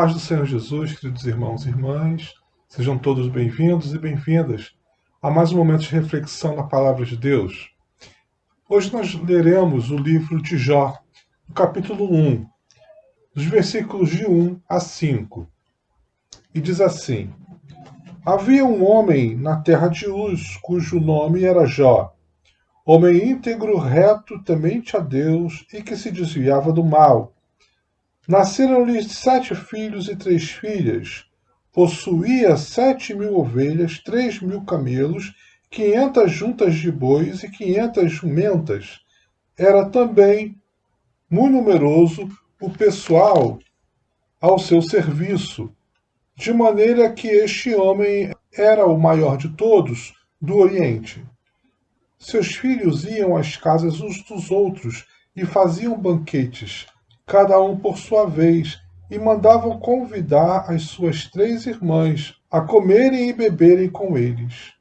paz do Senhor Jesus, queridos irmãos e irmãs, sejam todos bem-vindos e bem-vindas a mais um momento de reflexão na Palavra de Deus. Hoje nós leremos o livro de Jó, no capítulo 1, dos versículos de 1 a 5. E diz assim: Havia um homem na terra de Uz, cujo nome era Jó, homem íntegro, reto, temente a Deus e que se desviava do mal. Nasceram-lhe 7 filhos e 3 filhas. Possuía 7.000 ovelhas, 3.000 camelos, 500 juntas de bois e 500 jumentas. Era também muito numeroso o pessoal ao seu serviço, de maneira que este homem era o maior de todos do Oriente. Seus filhos iam às casas uns dos outros e faziam banquetes, cada um por sua vez, e mandavam convidar as suas 3 irmãs a comerem e beberem com eles.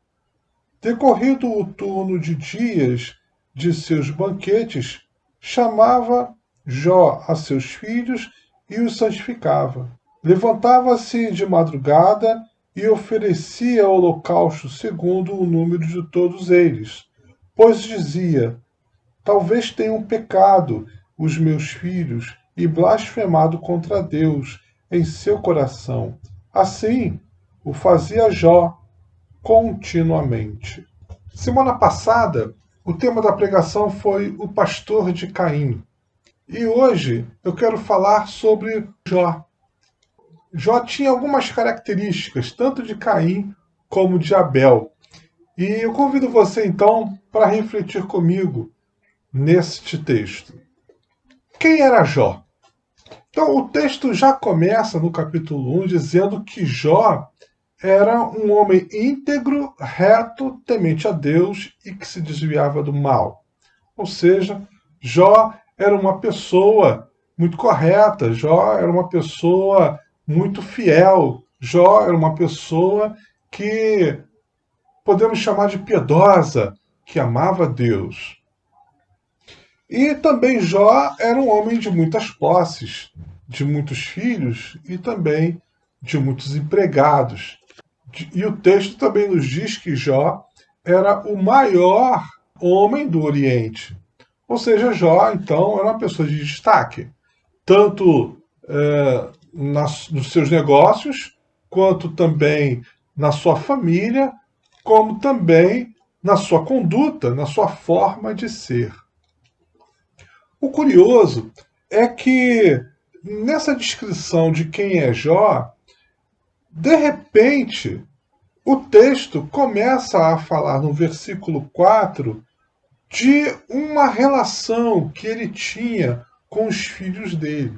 Decorrido o turno de dias de seus banquetes, chamava Jó a seus filhos e os santificava. Levantava-se de madrugada e oferecia holocausto segundo o número de todos eles, pois dizia: talvez tenham pecado os meus filhos e blasfemado contra Deus em seu coração. Assim o fazia Jó continuamente. Semana passada, o tema da pregação foi o pastor de Caim. E hoje eu quero falar sobre Jó. Jó tinha algumas características, tanto de Caim como de Abel. E eu convido você então para refletir comigo neste texto. Quem era Jó? Então, o texto já começa no capítulo 1 dizendo que Jó era um homem íntegro, reto, temente a Deus e que se desviava do mal. Ou seja, Jó era uma pessoa muito correta, Jó era uma pessoa muito fiel, Jó era uma pessoa que podemos chamar de piedosa, que amava Deus. E também Jó era um homem de muitas posses, de muitos filhos e também de muitos empregados. E o texto também nos diz que Jó era o maior homem do Oriente. Ou seja, Jó, então, era uma pessoa de destaque, tanto nos seus negócios, quanto também na sua família, como também na sua conduta, na sua forma de ser. O curioso é que nessa descrição de quem é Jó, de repente, o texto começa a falar no versículo 4 de uma relação que ele tinha com os filhos dele.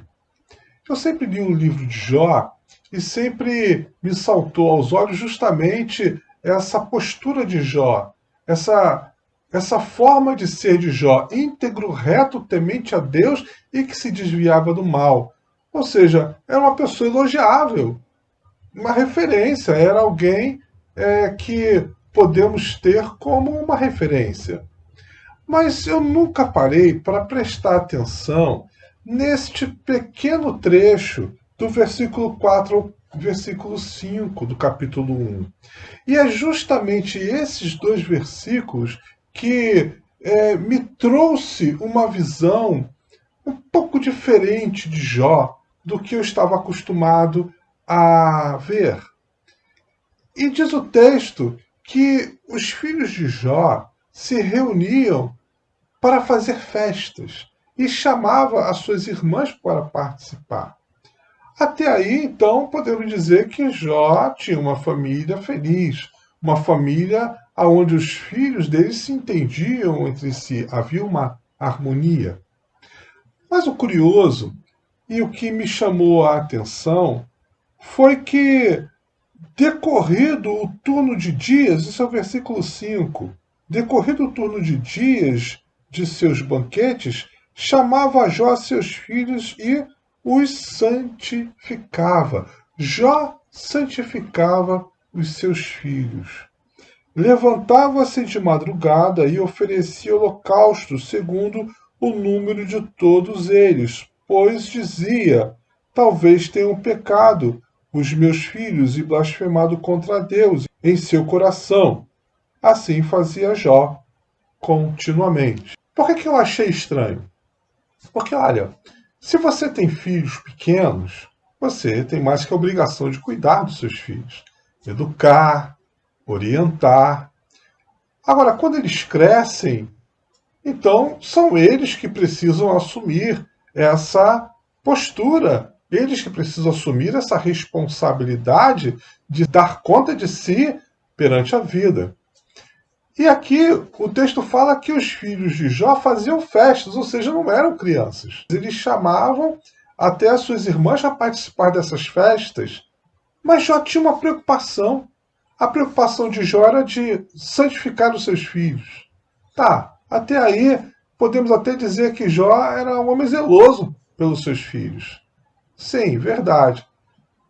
Eu sempre li o livro de Jó e sempre me saltou aos olhos justamente essa postura de Jó, essa forma de ser de Jó, íntegro, reto, temente a Deus e que se desviava do mal. Ou seja, era uma pessoa elogiável, uma referência, era alguém que podemos ter como uma referência. Mas eu nunca parei para prestar atenção neste pequeno trecho do versículo 4 ao versículo 5 do capítulo 1. E é justamente esses 2 versículos que me trouxe uma visão um pouco diferente de Jó do que eu estava acostumado a ver. E diz o texto que os filhos de Jó se reuniam para fazer festas e chamava as suas irmãs para participar. Até aí, então, podemos dizer que Jó tinha uma família feliz, uma família onde os filhos dele se entendiam entre si, havia uma harmonia. Mas o curioso e o que me chamou a atenção foi que, decorrido o turno de dias, isso é o versículo 5, decorrido o turno de dias de seus banquetes, chamava Jó a seus filhos e os santificava. Jó santificava os seus filhos. Levantava-se de madrugada e oferecia holocausto segundo o número de todos eles, pois dizia: talvez tenham pecado os meus filhos e blasfemado contra Deus em seu coração. Assim fazia Jó continuamente. Por que eu achei estranho? Porque, olha, se você tem filhos pequenos, você tem mais que a obrigação de cuidar dos seus filhos, educar, orientar. Agora, quando eles crescem, então são eles que precisam assumir essa postura, eles que precisam assumir essa responsabilidade de dar conta de si perante a vida. E aqui o texto fala que os filhos de Jó faziam festas, ou seja, não eram crianças. Eles chamavam até as suas irmãs a participar dessas festas. Mas Jó tinha uma preocupação. A preocupação de Jó era de santificar os seus filhos. Tá, até aí podemos até dizer que Jó era um homem zeloso pelos seus filhos. Sim, verdade.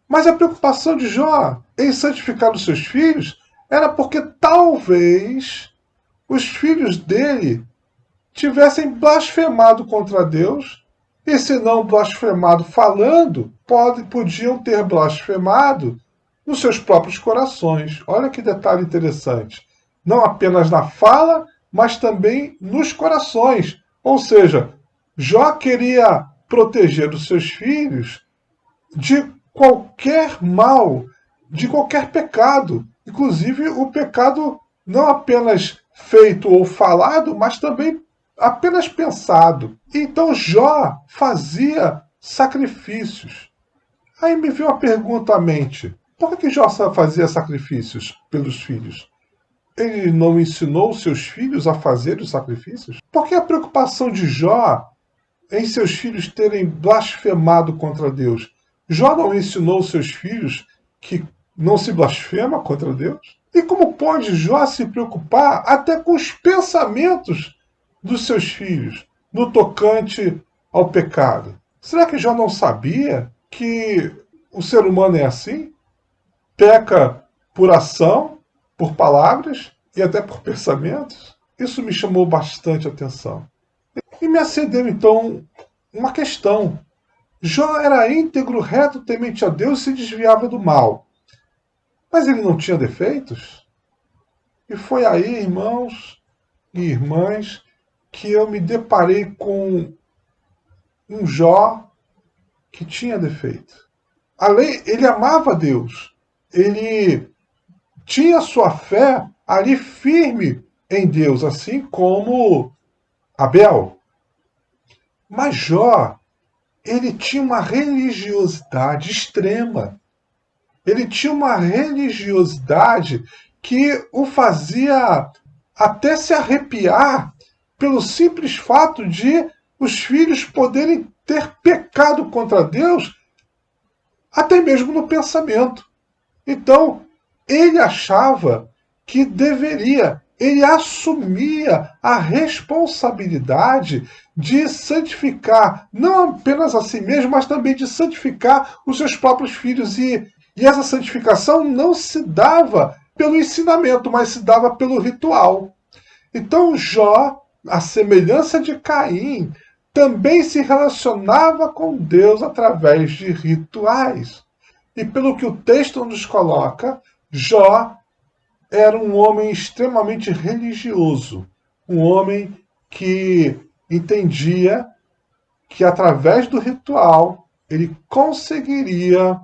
Mas a preocupação de Jó em santificar os seus filhos era porque talvez os filhos dele tivessem blasfemado contra Deus, e se não blasfemado falando, podiam ter blasfemado nos seus próprios corações. Olha que detalhe interessante. Não apenas na fala, mas também nos corações. Ou seja, Jó queria proteger os seus filhos de qualquer mal, de qualquer pecado, inclusive o pecado não apenas feito ou falado, mas também apenas pensado. Então Jó fazia sacrifícios. Aí me veio uma pergunta à mente: por que Jó fazia sacrifícios pelos filhos? Ele não ensinou seus filhos a fazer os sacrifícios? Por que a preocupação de Jó em seus filhos terem blasfemado contra Deus? Jó não ensinou seus filhos que não se blasfema contra Deus? E como pode Jó se preocupar até com os pensamentos dos seus filhos no tocante ao pecado? Será que Jó não sabia que o ser humano é assim? Peca por ação, por palavras e até por pensamentos? Isso me chamou bastante atenção. E me acendeu então uma questão. Jó era íntegro, reto, temente a Deus e se desviava do mal. Mas ele não tinha defeitos? E foi aí, irmãos e irmãs, que eu me deparei com um Jó que tinha defeito. Além, ele amava Deus. Ele tinha sua fé ali firme em Deus, assim como Abel. Mas Jó, ele tinha uma religiosidade extrema. Ele tinha uma religiosidade que o fazia até se arrepiar pelo simples fato de os filhos poderem ter pecado contra Deus, até mesmo no pensamento. Então, ele achava que deveria, ele assumia a responsabilidade de santificar, não apenas a si mesmo, mas também de santificar os seus próprios filhos. E essa santificação não se dava pelo ensinamento, mas se dava pelo ritual. Então Jó, à semelhança de Caim, também se relacionava com Deus através de rituais. E pelo que o texto nos coloca, Jó era um homem extremamente religioso, um homem que entendia que através do ritual ele conseguiria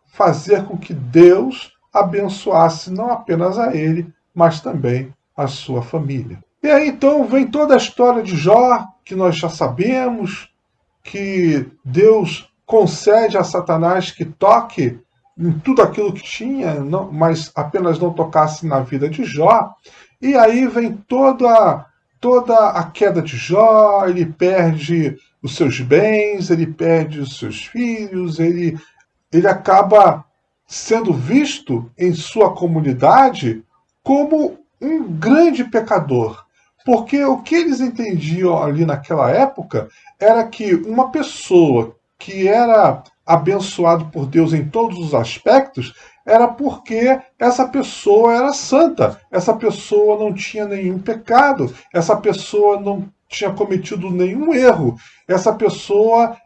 fazer com que Deus abençoasse não apenas a ele, mas também a sua família. E aí então vem toda a história de Jó, que nós já sabemos, que Deus concede a Satanás que toque em tudo aquilo que tinha, mas apenas não tocasse na vida de Jó. E aí vem toda a queda de Jó, ele perde os seus bens, ele perde os seus filhos, ele acaba sendo visto em sua comunidade como um grande pecador. Porque o que eles entendiam ali naquela época era que uma pessoa que era abençoado por Deus em todos os aspectos era porque essa pessoa era santa, essa pessoa não tinha nenhum pecado, essa pessoa não tinha cometido nenhum erro, essa pessoa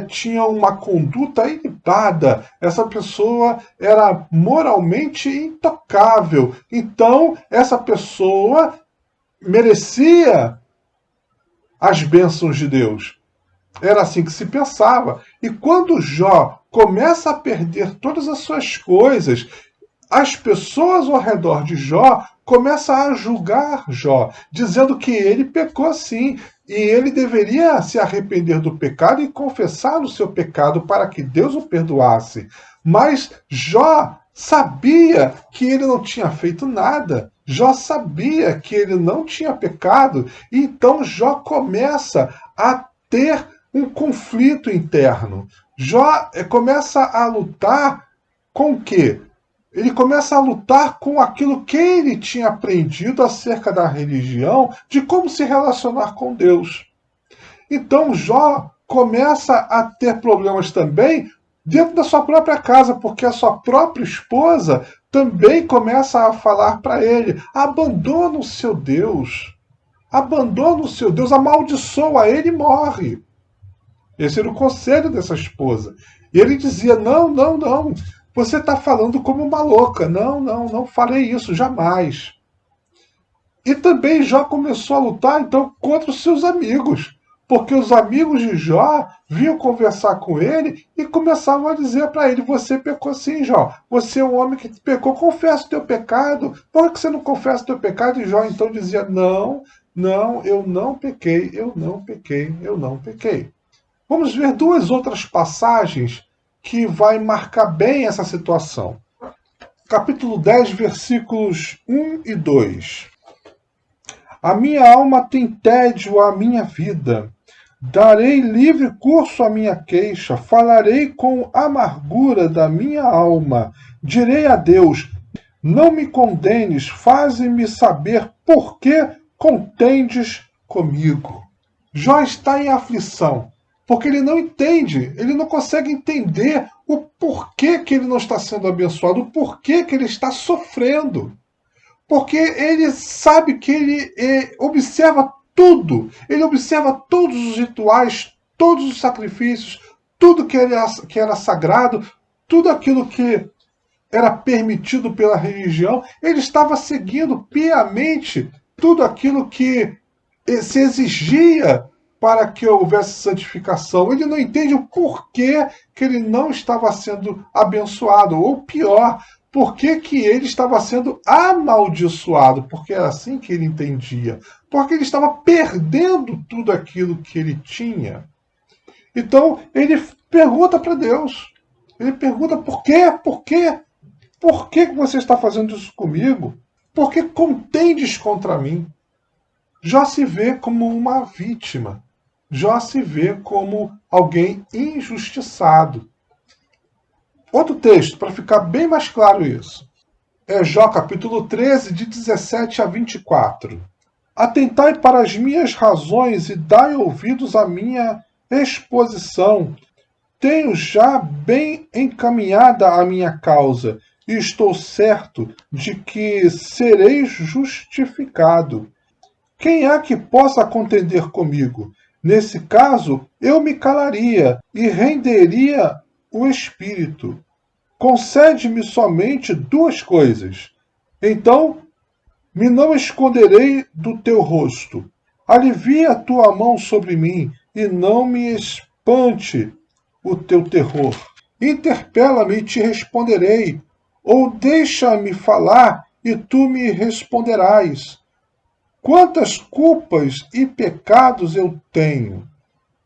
tinha uma conduta ilibada, essa pessoa era moralmente intocável. Então, essa pessoa merecia as bênçãos de Deus. Era assim que se pensava. E quando Jó começa a perder todas as suas coisas, as pessoas ao redor de Jó começam a julgar Jó, dizendo que ele pecou sim, e ele deveria se arrepender do pecado e confessar o seu pecado para que Deus o perdoasse. Mas Jó sabia que ele não tinha feito nada. Jó sabia que ele não tinha pecado, e então Jó começa a ter um conflito interno. Jó começa a lutar com o quê? Ele começa a lutar com aquilo que ele tinha aprendido acerca da religião, de como se relacionar com Deus. Então Jó começa a ter problemas também dentro da sua própria casa, porque a sua própria esposa também começa a falar para ele: abandona o seu Deus, abandona o seu Deus, amaldiçoa ele e morre. Esse era o conselho dessa esposa. E ele dizia: não, não, não. Você está falando como uma louca. Não, não, não farei isso, jamais. E também Jó começou a lutar, então, contra os seus amigos. Porque os amigos de Jó vinham conversar com ele e começavam a dizer para ele: você pecou sim, Jó. Você é um homem que pecou, confessa o teu pecado. Por que você não confessa o teu pecado? E Jó então dizia: não, não, eu não pequei, eu não pequei, eu não pequei. Vamos ver duas outras passagens que vai marcar bem essa situação. Capítulo 10, versículos 1 e 2. A minha alma tem tédio à minha vida. Darei livre curso à minha queixa. Falarei com amargura da minha alma. Direi a Deus: não me condenes, faze-me saber por que contendes comigo. Jó está em aflição, porque ele não entende, ele não consegue entender o porquê que ele não está sendo abençoado, o porquê que ele está sofrendo. Porque ele sabe que ele observa tudo, ele observa todos os rituais, todos os sacrifícios, tudo que era sagrado, tudo aquilo que era permitido pela religião, ele estava seguindo piamente tudo aquilo que se exigia para que houvesse santificação. Ele não entende o porquê que ele não estava sendo abençoado, ou pior, por que ele estava sendo amaldiçoado, porque era assim que ele entendia, porque ele estava perdendo tudo aquilo que ele tinha. Então ele pergunta para Deus, ele pergunta: por quê? Por quê? Por que você está fazendo isso comigo? Por que contendes contra mim? Jó se vê como uma vítima. Jó se vê como alguém injustiçado. Outro texto, para ficar bem mais claro isso, é Jó capítulo 13, de 17 a 24. Atentai para as minhas razões e dai ouvidos à minha exposição. Tenho já bem encaminhada a minha causa, e estou certo de que serei justificado. Quem há que possa contender comigo? Nesse caso, eu me calaria e renderia o espírito. Concede-me somente duas coisas. Então me não esconderei do teu rosto. Alivia a tua mão sobre mim e não me espante o teu terror. Interpela-me e te responderei, ou deixa-me falar e tu me responderás. Quantas culpas e pecados eu tenho?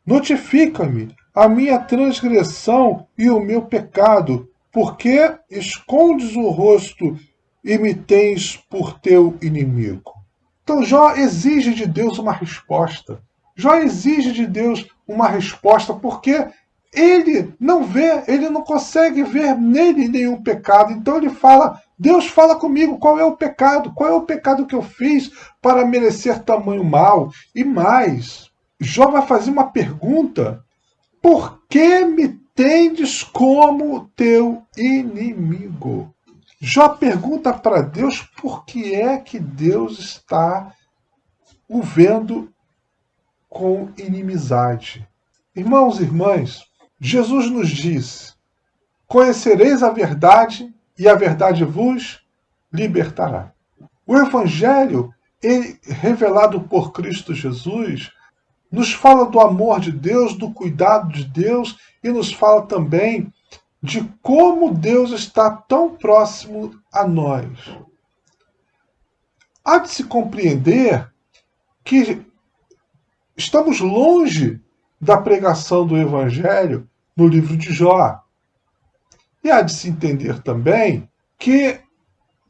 Notifica-me a minha transgressão e o meu pecado, porque escondes o rosto e me tens por teu inimigo. Então Jó exige de Deus uma resposta. Jó exige de Deus uma resposta porque ele não vê, ele não consegue ver nele nenhum pecado. Então ele fala: Deus, fala comigo, qual é o pecado? Qual é o pecado que eu fiz para merecer tamanho mal? E mais, Jó vai fazer uma pergunta: por que me tendes como teu inimigo? Jó pergunta para Deus por que é que Deus está o vendo com inimizade. Irmãos e irmãs, Jesus nos diz: conhecereis a verdade e a verdade vos libertará. O Evangelho, revelado por Cristo Jesus, nos fala do amor de Deus, do cuidado de Deus e nos fala também de como Deus está tão próximo a nós. Há de se compreender que estamos longe da pregação do Evangelho no livro de Jó. E há de se entender também que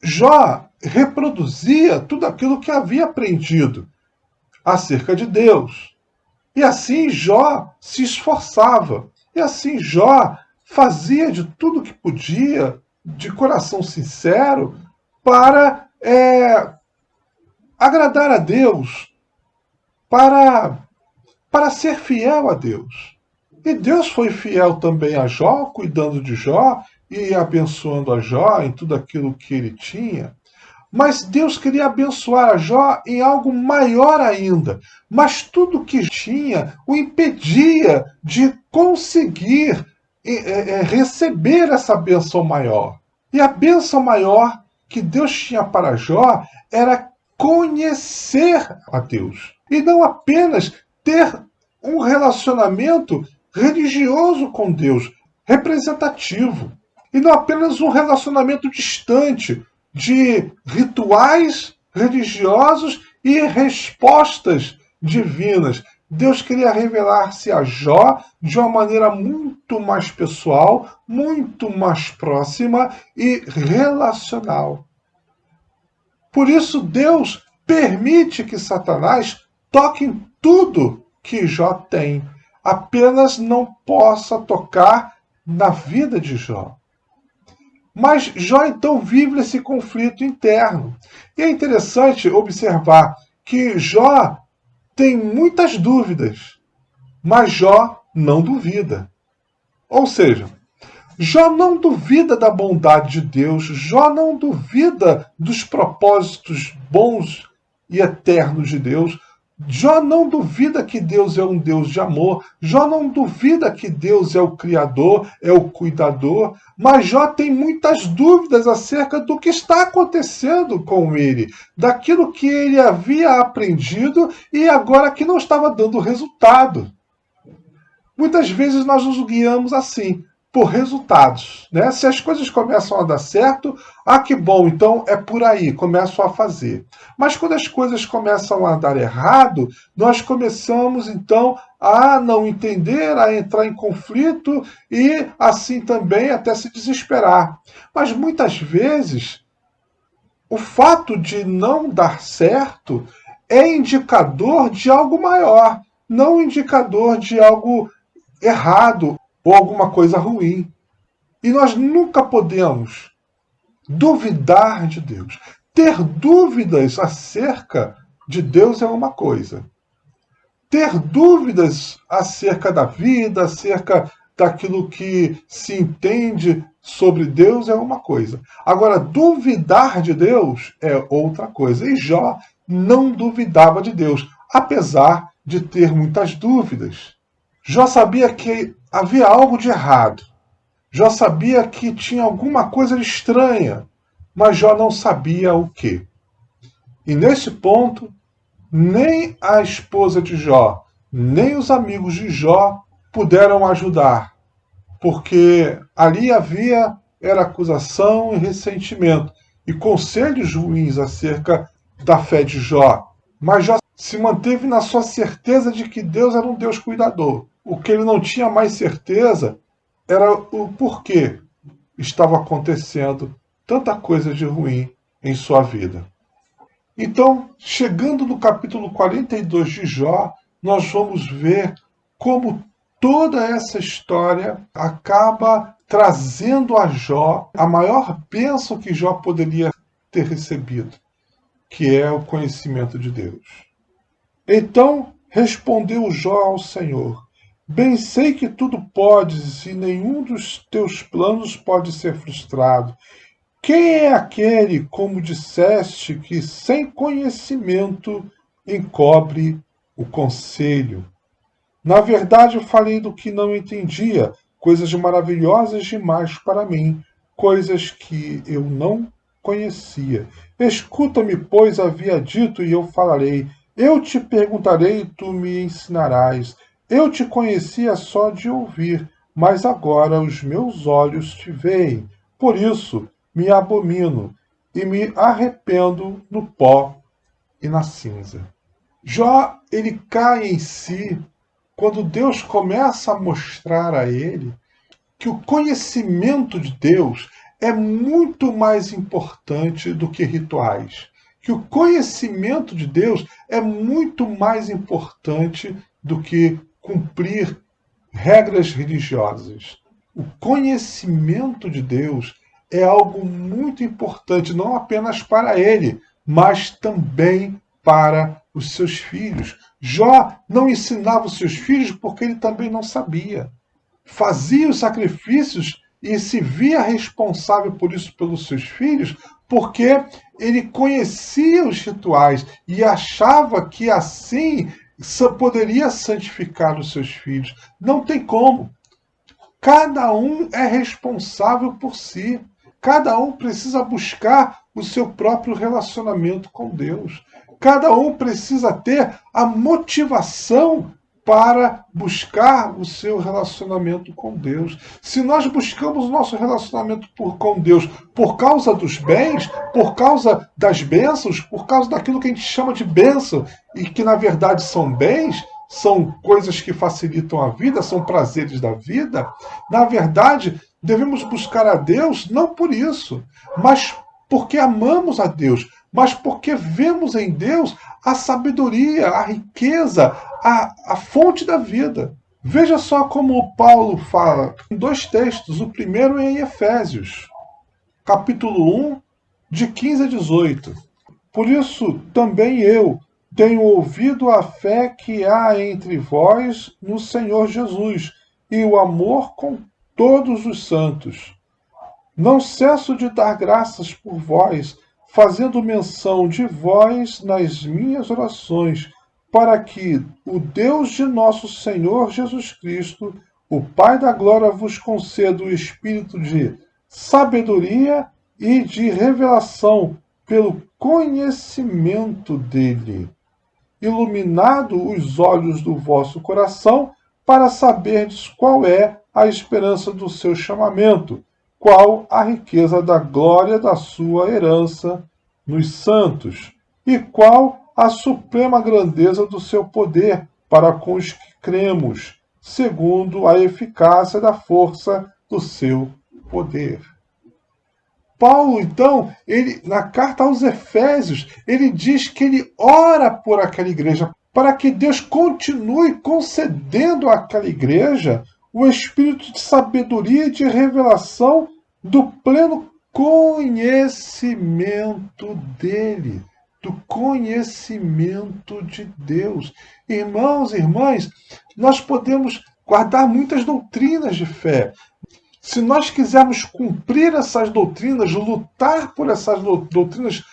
Jó reproduzia tudo aquilo que havia aprendido acerca de Deus. E assim Jó se esforçava. E assim Jó fazia de tudo que podia, de coração sincero, para agradar a Deus, para ser fiel a Deus. E Deus foi fiel também a Jó, cuidando de Jó e abençoando a Jó em tudo aquilo que ele tinha. Mas Deus queria abençoar a Jó em algo maior ainda. Mas tudo que tinha o impedia de conseguir receber essa bênção maior. E a bênção maior que Deus tinha para Jó era conhecer a Deus. E não apenas ter um relacionamento religioso com Deus, representativo. E não apenas um relacionamento distante, de rituais religiosos e respostas divinas. Deus queria revelar-se a Jó de uma maneira muito mais pessoal, muito mais próxima e relacional. Por isso, Deus permite que Satanás toque em tudo que Jó tem, apenas não possa tocar na vida de Jó. Mas Jó então vive esse conflito interno. E é interessante observar que Jó tem muitas dúvidas, mas Jó não duvida. Ou seja, Jó não duvida da bondade de Deus, Jó não duvida dos propósitos bons e eternos de Deus, Jó não duvida que Deus é um Deus de amor, Jó não duvida que Deus é o Criador, é o cuidador, mas Jó tem muitas dúvidas acerca do que está acontecendo com ele, daquilo que ele havia aprendido e agora que não estava dando resultado. Muitas vezes nós nos guiamos assim, por resultados. Né? Se as coisas começam a dar certo, que bom, então é por aí, começo a fazer. Mas quando as coisas começam a dar errado, nós começamos então a não entender, a entrar em conflito e assim também até se desesperar. Mas muitas vezes o fato de não dar certo é indicador de algo maior, não indicador de algo errado ou alguma coisa ruim. E nós nunca podemos duvidar de Deus. Ter dúvidas acerca de Deus é uma coisa. Ter dúvidas acerca da vida, acerca daquilo que se entende sobre Deus é uma coisa. Agora, duvidar de Deus é outra coisa. E Jó não duvidava de Deus, apesar de ter muitas dúvidas. Jó sabia que havia algo de errado. Jó sabia que tinha alguma coisa estranha, mas Jó não sabia o que. E nesse ponto, nem a esposa de Jó, nem os amigos de Jó puderam ajudar, porque ali havia era acusação e ressentimento e conselhos ruins acerca da fé de Jó. Mas Jó se manteve na sua certeza de que Deus era um Deus cuidador. O que ele não tinha mais certeza era o porquê estava acontecendo tanta coisa de ruim em sua vida. Então, chegando no capítulo 42 de Jó, nós vamos ver como toda essa história acaba trazendo a Jó a maior bênção que Jó poderia ter recebido, que é o conhecimento de Deus. Então respondeu Jó ao Senhor: bem sei que tudo podes e nenhum dos teus planos pode ser frustrado. Quem é aquele, como disseste, que sem conhecimento encobre o conselho? Na verdade, eu falei do que não entendia, coisas maravilhosas demais para mim, coisas que eu não conhecia. Escuta-me, pois havia dito, e eu falarei. Eu te perguntarei, e tu me ensinarás. Eu te conhecia só de ouvir, mas agora os meus olhos te veem. Por isso me abomino e me arrependo no pó e na cinza. Jó, ele cai em si quando Deus começa a mostrar a ele que o conhecimento de Deus é muito mais importante do que rituais. Que o conhecimento de Deus é muito mais importante do que cumprir regras religiosas. O conhecimento de Deus é algo muito importante, não apenas para ele, mas também para os seus filhos. Jó não ensinava os seus filhos porque ele também não sabia. Fazia os sacrifícios e se via responsável por isso pelos seus filhos, porque ele conhecia os rituais e achava que assim poderia santificar os seus filhos. Não tem como. Cada um é responsável por si. Cada um precisa buscar o seu próprio relacionamento com Deus. Cada um precisa ter a motivação para buscar o seu relacionamento com Deus. Se nós buscamos o nosso relacionamento com Deus por causa dos bens, por causa das bênçãos, por causa daquilo que a gente chama de bênção e que na verdade são bens, são coisas que facilitam a vida, são prazeres da vida, na verdade, devemos buscar a Deus não por isso, mas porque amamos a Deus, mas porque vemos em Deus a sabedoria, a riqueza, a fonte da vida. Veja só como Paulo fala em dois textos. O primeiro é em Efésios, capítulo 1, de 15 a 18. Por isso também eu tenho ouvido a fé que há entre vós no Senhor Jesus e o amor com todos os santos. Não cesso de dar graças por vós, fazendo menção de vós nas minhas orações, para que o Deus de nosso Senhor Jesus Cristo, o Pai da glória, vos conceda o espírito de sabedoria e de revelação pelo conhecimento dele, iluminado os olhos do vosso coração, para saberdes qual é a esperança do seu chamamento, qual a riqueza da glória da sua herança nos santos, e qual a suprema grandeza do seu poder para com os que cremos, segundo a eficácia da força do seu poder. Paulo, então, ele na carta aos Efésios, ele diz que ele ora por aquela igreja para que Deus continue concedendo àquela igreja o espírito de sabedoria e de revelação do pleno conhecimento dele, do conhecimento de Deus. Irmãos e irmãs, nós podemos guardar muitas doutrinas de fé. Se nós quisermos cumprir essas doutrinas, lutar por essas doutrinas,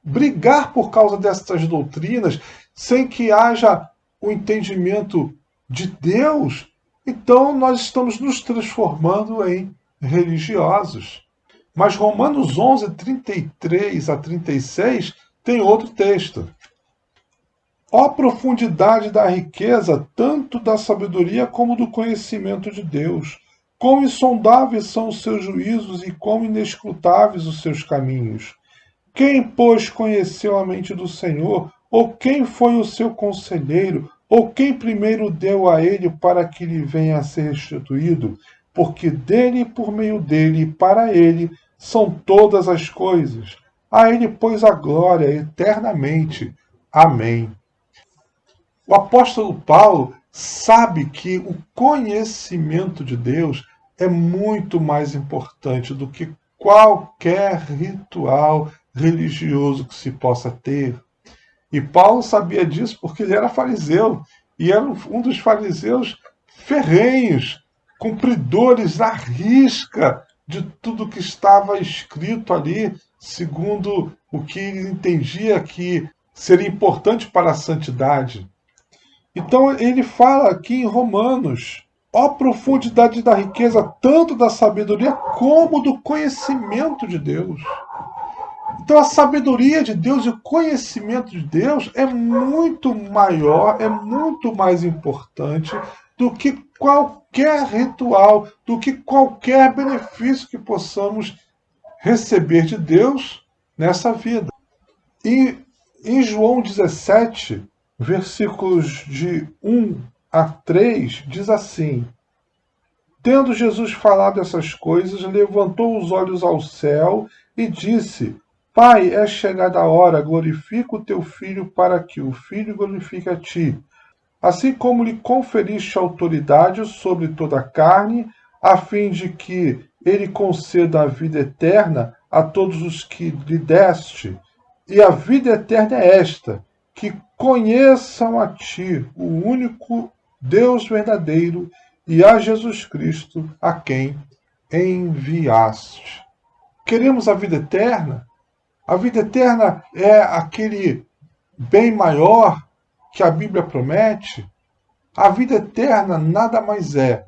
brigar por causa dessas doutrinas, sem que haja o entendimento de Deus, então nós estamos nos transformando em religiosos. Mas Romanos 11, 33 a 36 tem outro texto. Ó profundidade da riqueza, tanto da sabedoria como do conhecimento de Deus! Quão insondáveis são os seus juízos e quão inescrutáveis os seus caminhos! Quem, pois, conheceu a mente do Senhor? Ou quem foi o seu conselheiro? Ou quem primeiro deu a ele para que lhe venha a ser restituído? Porque dele, por meio dele e para ele são todas as coisas. A ele, pois, a glória eternamente. Amém. O apóstolo Paulo sabe que o conhecimento de Deus é muito mais importante do que qualquer ritual religioso que se possa ter. E Paulo sabia disso porque ele era fariseu, e era um dos fariseus ferrenhos, cumpridores à risca de tudo que estava escrito ali, segundo o que ele entendia que seria importante para a santidade. Então ele fala aqui em Romanos: ó profundidade da riqueza, tanto da sabedoria como do conhecimento de Deus. Então a sabedoria de Deus e o conhecimento de Deus é muito maior, é muito mais importante do que qualquer ritual, do que qualquer benefício que possamos receber de Deus nessa vida. E em João 17, versículos de 1 a 3, diz assim: tendo Jesus falado essas coisas, levantou os olhos ao céu e disse: Pai, é chegada a hora, glorifica o teu Filho, para que o Filho glorifique a ti. Assim como lhe conferiste autoridade sobre toda a carne, a fim de que ele conceda a vida eterna a todos os que lhe deste. E a vida eterna é esta: que conheçam a ti, o único Deus verdadeiro, e a Jesus Cristo, a quem enviaste. Queremos a vida eterna? A vida eterna é aquele bem maior que a Bíblia promete. A vida eterna nada mais é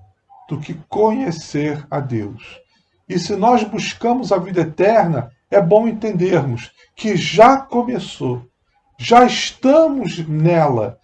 do que conhecer a Deus. E se nós buscamos a vida eterna, é bom entendermos que já começou, já estamos nela,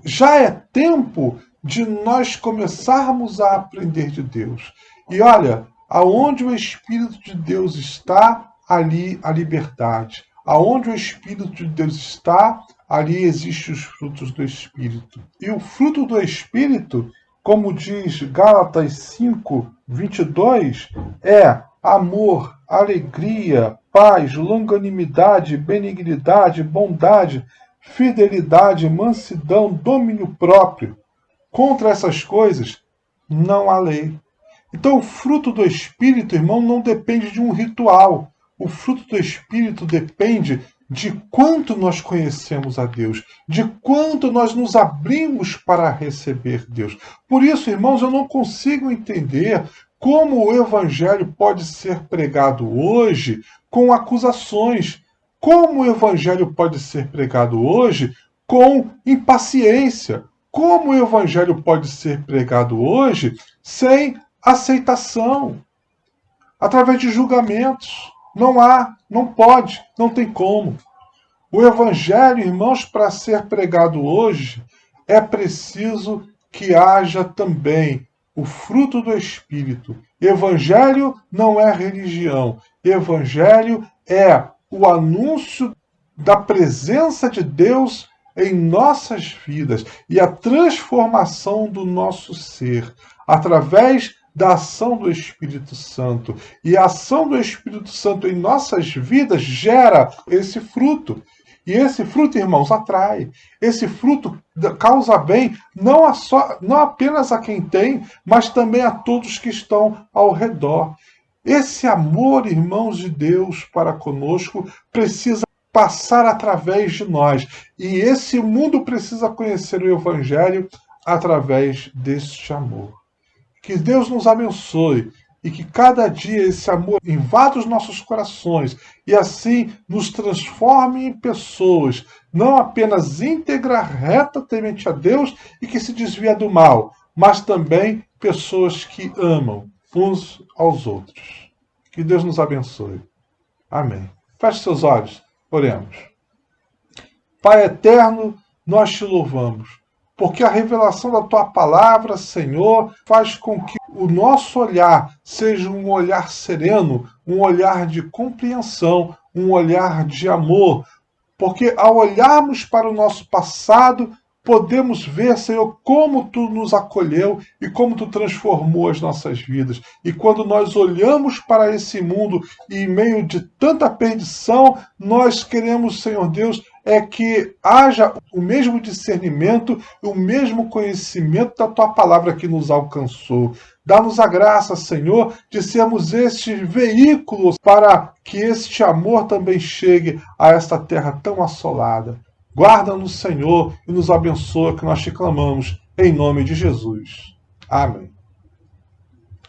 já é tempo de nós começarmos a aprender de Deus. E olha, aonde o Espírito de Deus está, ali a liberdade. Aonde o Espírito de Deus está, ali existem os frutos do Espírito. E o fruto do Espírito, como diz Gálatas 5, 22, é amor, alegria, paz, longanimidade, benignidade, bondade, fidelidade, mansidão, domínio próprio. Contra essas coisas não há lei. Então o fruto do Espírito, irmão, não depende de um ritual. O fruto do Espírito depende de quanto nós conhecemos a Deus, de quanto nós nos abrimos para receber Deus. Por isso, irmãos, eu não consigo entender como o Evangelho pode ser pregado hoje com acusações. Como o Evangelho pode ser pregado hoje com impaciência. Como o Evangelho pode ser pregado hoje sem aceitação, através de julgamentos. Não há, não pode, não tem como. O Evangelho, irmãos, para ser pregado hoje, é preciso que haja também o fruto do Espírito. Evangelho não é religião. Evangelho é o anúncio da presença de Deus em nossas vidas e a transformação do nosso ser através da ação do Espírito Santo. E a ação do Espírito Santo em nossas vidas gera esse fruto. E esse fruto, irmãos, atrai. Esse fruto causa bem não apenas a quem tem, mas também a todos que estão ao redor. Esse amor, irmãos de Deus, para conosco precisa passar através de nós. E esse mundo precisa conhecer o Evangelho através deste amor. Que Deus nos abençoe e que cada dia esse amor invada os nossos corações e assim nos transforme em pessoas não apenas íntegra, reta, temente a Deus e que se desvia do mal, mas também pessoas que amam uns aos outros. Que Deus nos abençoe. Amém. Feche seus olhos. Oremos. Pai eterno, nós te louvamos, porque a revelação da tua palavra, Senhor, faz com que o nosso olhar seja um olhar sereno, um olhar de compreensão, um olhar de amor, porque ao olharmos para o nosso passado, podemos ver, Senhor, como Tu nos acolheu e como Tu transformou as nossas vidas. E quando nós olhamos para esse mundo e em meio de tanta perdição, nós queremos, Senhor Deus, é que haja o mesmo discernimento, o mesmo conhecimento da Tua palavra que nos alcançou. Dá-nos a graça, Senhor, de sermos estes veículos para que este amor também chegue a esta terra tão assolada. Guarda-nos, Senhor, e nos abençoa, que nós te clamamos, em nome de Jesus. Amém.